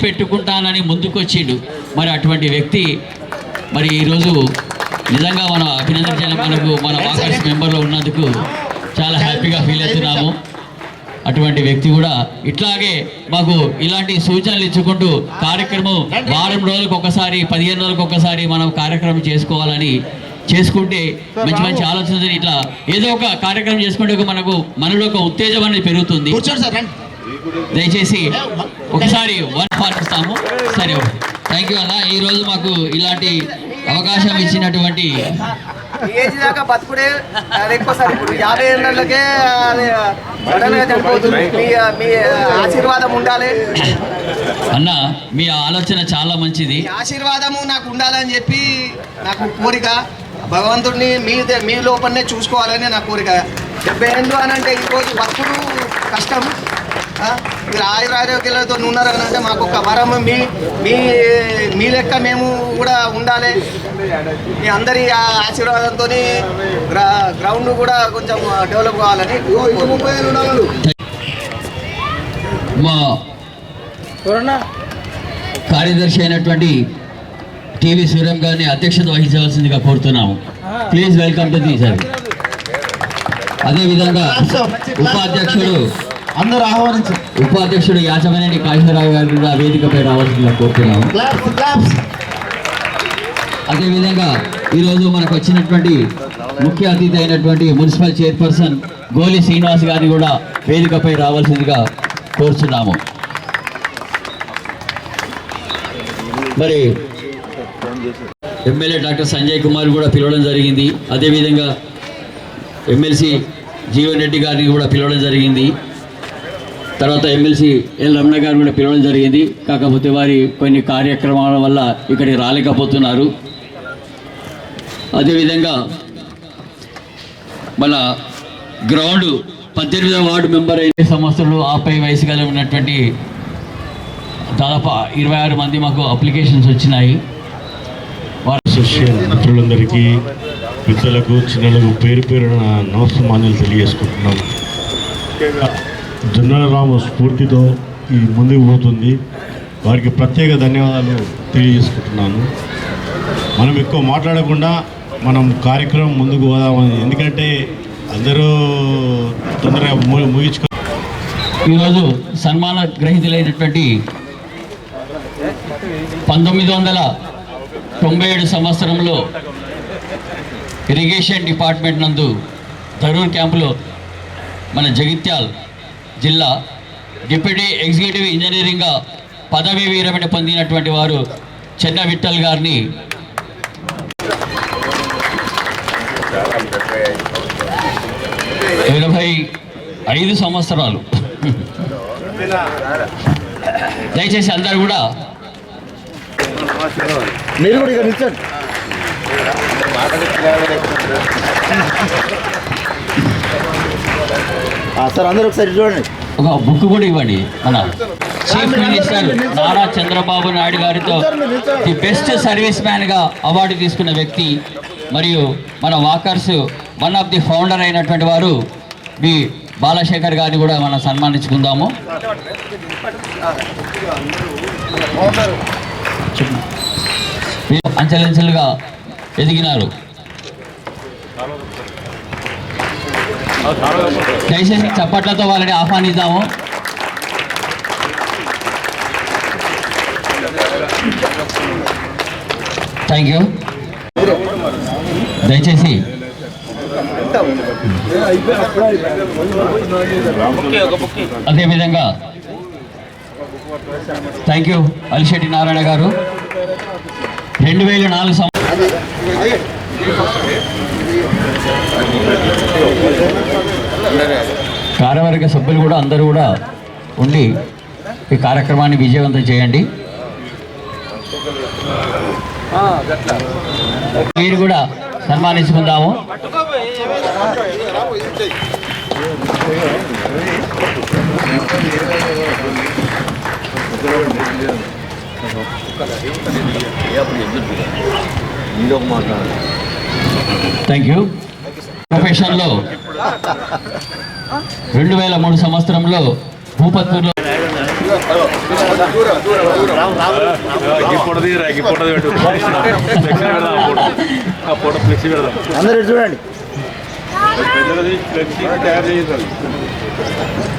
పెట్టుకుంటానని ముందుకొచ్చిండు. మరి అటువంటి వ్యక్తి మరి ఈరోజు నిజంగా మనం అభినందించాలి. మన వాకర్స్ మెంబర్లో ఉన్నందుకు చాలా హ్యాపీగా ఫీల్ అవుతున్నాము. అటువంటి వ్యక్తి కూడా ఇట్లాగే మాకు ఇలాంటి సూచనలు ఇచ్చుకుంటూ కార్యక్రమం వారం రోజులకు ఒకసారి 15 రోజులకు ఒకసారి మనం కార్యక్రమం చేసుకుంటే మంచి మంచి ఆలోచనలు ఇట్లా ఏదో ఒక కార్యక్రమం చేసుకుంటే మనలో ఒక ఉత్తేజం అనేది పెరుగుతుంది. దయచేసి ఒకసారి పాటిస్తాము. సరే, థ్యాంక్ యూ అన్న. ఈరోజు మాకు ఇలాంటి అవకాశం ఇచ్చినటువంటి ఏజ్ దాకా బతుకుడే ఎక్కువసారి ఇప్పుడు 50 ఏళ్ళకే చనిపోతుంది. మీ ఆశీర్వాదం ఉండాలి అన్న. మీ ఆలోచన చాలా మంచిది. ఆశీర్వాదము నాకు ఉండాలని చెప్పి నాకు కోరిక. భగవంతుడిని మీ లోపలనే చూసుకోవాలని నా కోరిక. 70 ఏళ్ళు అని అంటే ఈరోజు బతుకుడు కష్టం. మీరు ఆయురారోగ్యాలతో ఉన్నారని అంటే మాకు ఒక వరం. మీ లెక్క మేము కూడా ఉండాలి. మీ అందరి ఆశీర్వాదంతో గ్రౌండ్ కూడా కొంచెం డెవలప్ కావాలని. మా కార్యదర్శి అయినటువంటి టీవీ సూర్యం గారిని అధ్యక్షత వహించవలసిందిగా కోరుతున్నాము. Please welcome to the sir. అదేవిధంగా ఉపాధ్యక్షుడు యాచమనేని కాశీరావు గారు కూడా వేదికపై రావాల్సిందిగా కోరుతున్నాము. అదేవిధంగా ఈరోజు మనకు వచ్చినటువంటి ముఖ్య అతిథి అయినటువంటి మున్సిపల్ చైర్పర్సన్ గోలి శ్రీనివాస్ గారిని కూడా వేదికపై రావాల్సిందిగా కోరుతున్నాము. మరి ఎమ్మెల్యే డాక్టర్ సంజయ్ కుమార్ కూడా పిలవడం జరిగింది. అదేవిధంగా ఎమ్మెల్సీ జీవన్ రెడ్డి గారిని కూడా పిలవడం జరిగింది. తర్వాత ఎమ్మెల్సీ ఎల్ రమణ గారు కూడా పిలవడం జరిగింది. కాకపోతే వారి కొన్ని కార్యక్రమాల వల్ల ఇక్కడికి రాలేకపోతున్నారు. అదేవిధంగా మన గ్రౌండ్ 18వ వార్డు మెంబర్ అయిన సంవత్సరాలు ఆపై వయసు కలిగి ఉన్నటువంటి దాదాపు 26 మంది మాకు అప్లికేషన్స్ వచ్చినాయి. మిత్రులందరికీ, మిత్రులకు, చిన్నలకు పేరు పేరున నమస్కారాలు తెలియజేసుకుంటున్నాం. జొన్నలరాము స్ఫూర్తితో ఈ ముందుకు పోతుంది. వారికి ప్రత్యేక ధన్యవాదాలు తెలియజేసుకుంటున్నాను. మనం ఎక్కువ మాట్లాడకుండా మనం కార్యక్రమం ముందుకు పోదామని, ఎందుకంటే అందరూ తొందరగా ముగించుకో. ఈరోజు సన్మాన గ్రహీతులైనటువంటి 1997 సంవత్సరంలో ఇరిగేషన్ డిపార్ట్మెంట్ నందు ధరూర్ క్యాంపులో మన జగిత్యాల్ జిల్లా డిప్యూటీ ఎగ్జిక్యూటివ్ ఇంజనీరింగ్గా పదవీ విరమణ పొందినటువంటి వారు చెన్న విఠల్ గారిని 85 సంవత్సరాలు. దయచేసి అందరు కూడా మీరు కూడా ఇక్కడ నిల్చోండి. సార్ అందరూ ఒకసారి చూడండి. ఒక బుక్ కూడా ఇవ్వండి. మన చీఫ్ మినిస్టర్ నారా చంద్రబాబు నాయుడు గారితో ది బెస్ట్ సర్వీస్ మ్యాన్గా అవార్డు తీసుకున్న వ్యక్తి మరియు మన walkers one of the founder అయినటువంటి వారు బి బాలశేఖర్ గారిని కూడా మనం సన్మానించుకుందాము. అంచెలంచెలుగా ఎదిగినారు. దయచేసి చప్పట్లతో వాళ్ళని ఆహ్వానిద్దాము. Thank you. దయచేసి అదేవిధంగా థ్యాంక్ యూ అలిశెట్టి నారాయణ గారు. 2004 కార్యవర్గ సభ్యులు కూడా అందరూ కూడా ఉండి ఈ కార్యక్రమాన్ని విజయవంతం చేయండి. మీరు కూడా సన్మానించుకుందాము. Thank you. ప్రొఫెషన్లో 2003 సంవత్సరంలో భూపత్పూర్లో అందరూ ఇటు చూడండి.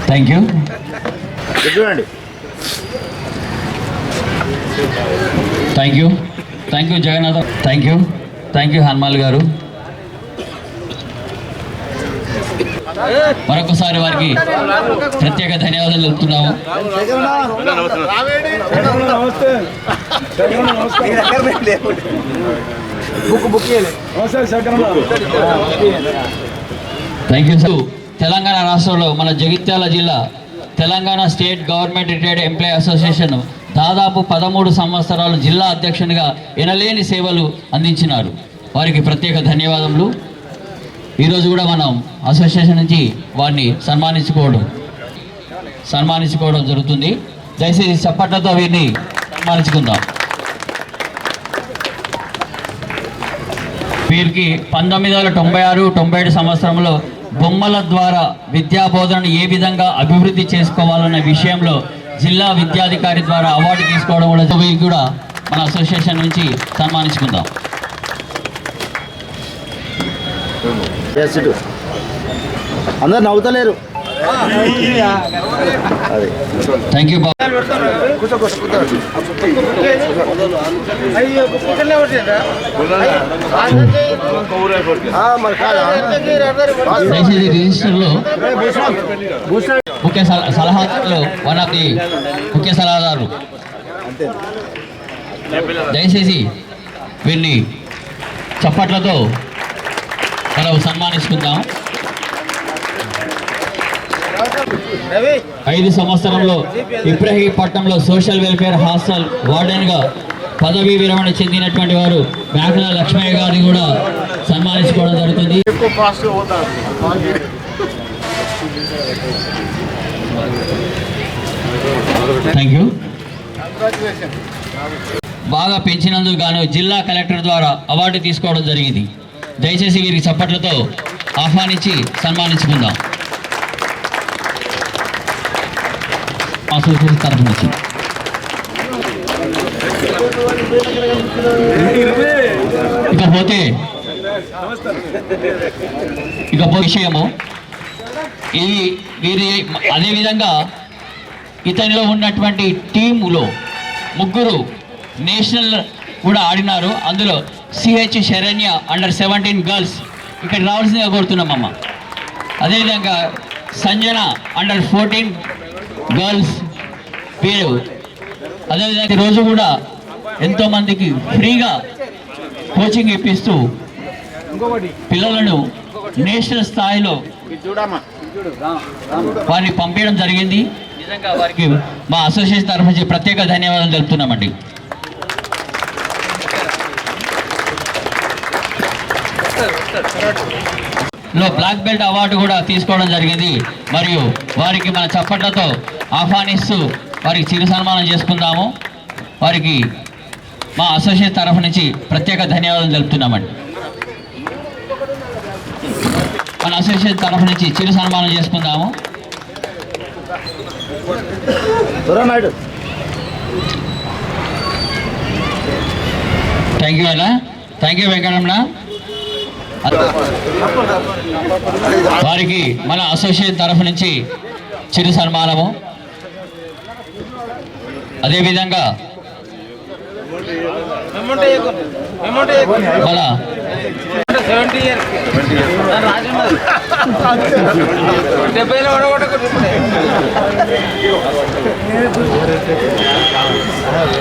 Thank you. ఇటు చూడండి. Thank you. Thank you Jagannath. Thank you. Thank you Hanumal గారు. మరొకసారి వారికి ప్రత్యేక ధన్యవాదాలు తెలుపుతున్నాము. Thank you sir. తెలంగాణ రాష్ట్రంలో మన జగిత్యాల జిల్లా Telangana state government retired employee association దాదాపు 13 సంవత్సరాలు జిల్లా అధ్యక్షునిగా ఎనలేని సేవలు అందించినారు. వారికి ప్రత్యేక ధన్యవాదములు. ఈరోజు కూడా మనం అసోసియేషన్ నుంచి వారిని సన్మానించుకోవడం జరుగుతుంది. దయచేసి చప్పట్లతో వీరిని సన్మానించుకుందాం. వీరికి 1996-97 సంవత్సరంలో బొమ్మల ద్వారా విద్యా బోధనను ఏ విధంగా అభివృద్ధి చేసుకోవాలనే విషయంలో జిల్లా విద్యాధికారి ద్వారా అవార్డు తీసుకోవడం కూడా మన అసోసియేషన్ నుంచి సన్మానించుకుందాం. అందరు నవ్వుతలేరు. థ్యాంక్ యూ బాబు. దయచేసి రిజిస్టర్లో ముఖ్య సలహాదారులు వన్ ఆఫ్ ది ముఖ్య సలహాదారులు దయచేసి వీరిని చప్పట్లతో మనం సన్మానించుకుందాం. 5 సంవత్సరంలో ఇబ్రహీంపట్నంలో సోషల్ వెల్ఫేర్ హాస్టల్ వార్డెన్గా పదవీ విరమణ చెందినటువంటి వారు మేకల లక్ష్మయ్య గారిని కూడా సన్మానించుకోవడం జరుగుతుంది. Thank you. బాగా పెంచినందుకు గాను జిల్లా కలెక్టర్ ద్వారా అవార్డు తీసుకోవడం జరిగింది. దయచేసి వీరికి చప్పట్లతో ఆహ్వానించి సన్మానించుకుందాం. అసోసియేషన్ తరఫు నుంచి ఇకపోతే విషయము ఇది వీరి అదేవిధంగా ఇతనిలో ఉన్నటువంటి టీములో 3 నేషనల్ కూడా ఆడినారు. అందులో సిహెచ్ శరణ్య అండర్-17 గర్ల్స్ ఇక్కడ రావాల్సిందిగా కోరుతున్నామమ్మ. అదేవిధంగా సంజన అండర్-14 గర్ల్స్ వీరు అదేవిధంగా ఈరోజు కూడా ఎంతోమందికి ఫ్రీగా కోచింగ్ ఇప్పిస్తూ పిల్లలను నేషనల్ స్థాయిలో వారిని పంపించడం జరిగింది. నిజంగా వారికి మా అసోసియేషన్ తరఫు నుంచి ప్రత్యేక ధన్యవాదాలు తెలుపుతున్నామండి. బ్లాక్ బెల్ట్ అవార్డు కూడా తీసుకోవడం జరిగింది. మరియు వారికి మన చప్పట్లతో ఆహ్వానిస్తూ వారికి చిరు సన్మానం చేసుకుందాము. వారికి మా అసోసియేషన్ తరఫు నుంచి ప్రత్యేక ధన్యవాదాలు తెలుపుతున్నామండి. మన అసోసియేషన్ తరఫు నుంచి చిరు సన్మానం చేసుకుందాము. థ్యాంక్ యూ అన్న. Thank you Venkataramana. వారికి మన అసోసియేషన్ తరఫు నుంచి చిరు సన్మానము. అదేవిధంగా మన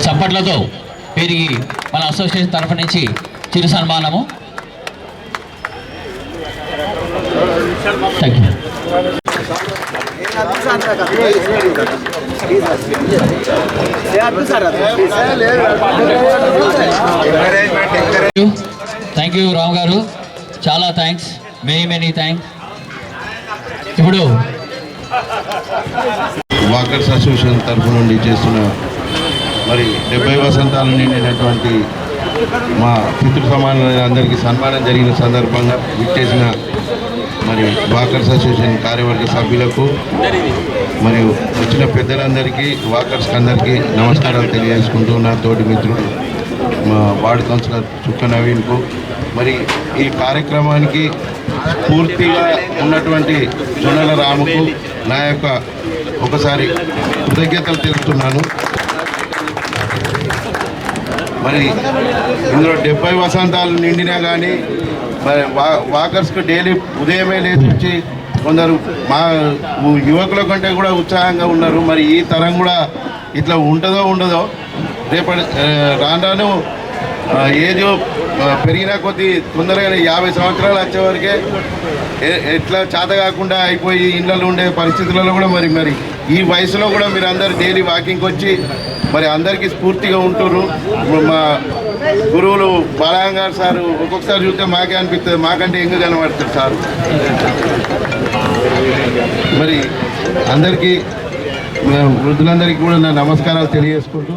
చప్పట్లతో వీరికి మన అసోసియేషన్ తరఫు నుంచి చిరు సన్మానము. Thank you. Thank you Rao గారు. చాలా థ్యాంక్స్. Many thanks. ఇప్పుడు వాకర్స్ అసోసియేషన్ తరఫు నుండి చేస్తున్న మరి 70 వసంతాలు నిండినటువంటి మా పితృ సమానులైన అందరికీ సన్మానం జరిగిన సందర్భంగా విచ్చేసిన మరి వాకర్స్ అసోసియేషన్ కార్యవర్గ సభ్యులకు మరియు వచ్చిన పెద్దలందరికీ వాకర్స్కి అందరికీ నమస్కారాలు తెలియజేసుకుంటూ నా తోటి మిత్రుడు మా వార్డు కౌన్సిలర్ చుక్క నవీన్కు మరి ఈ కార్యక్రమానికి పూర్తిగా ఉన్నటువంటి జొన్నల రాముకు నా యొక్క ఒకసారి కృతజ్ఞతలు తెలుపుతున్నాను. మరి ఇందులో 70 వసంతాలు నిండినా కానీ మరి వాకర్స్కి డైలీ ఉదయమే లేచి వచ్చి కొందరు మా యువకుల కంటే కూడా ఉత్సాహంగా ఉన్నారు. మరి ఈ తరం కూడా ఇట్లా ఉంటుందో ఉండదో రేపటి రాను ఏజ్ పెరిగిన కొద్దీ తొందరగా 50 సంవత్సరాలు వచ్చేవరకే ఎట్లా చేత కాకుండా అయిపోయి ఇళ్ళలో ఉండే పరిస్థితులలో కూడా మరి ఈ వయసులో కూడా మీరు అందరు డైలీ వాకింగ్కి వచ్చి మరి అందరికీ స్ఫూర్తిగా ఉంటున్నారు. మా గురువులు బాలగారు సారు ఒక్కొక్కసారి చూస్తే మాకే అనిపిస్తుంది, మాకంటే ఎంగ కనబడుతుంది సారు. మరి అందరికీ వృద్ధులందరికీ కూడా నా నమస్కారాలు తెలియజేసుకుంటూ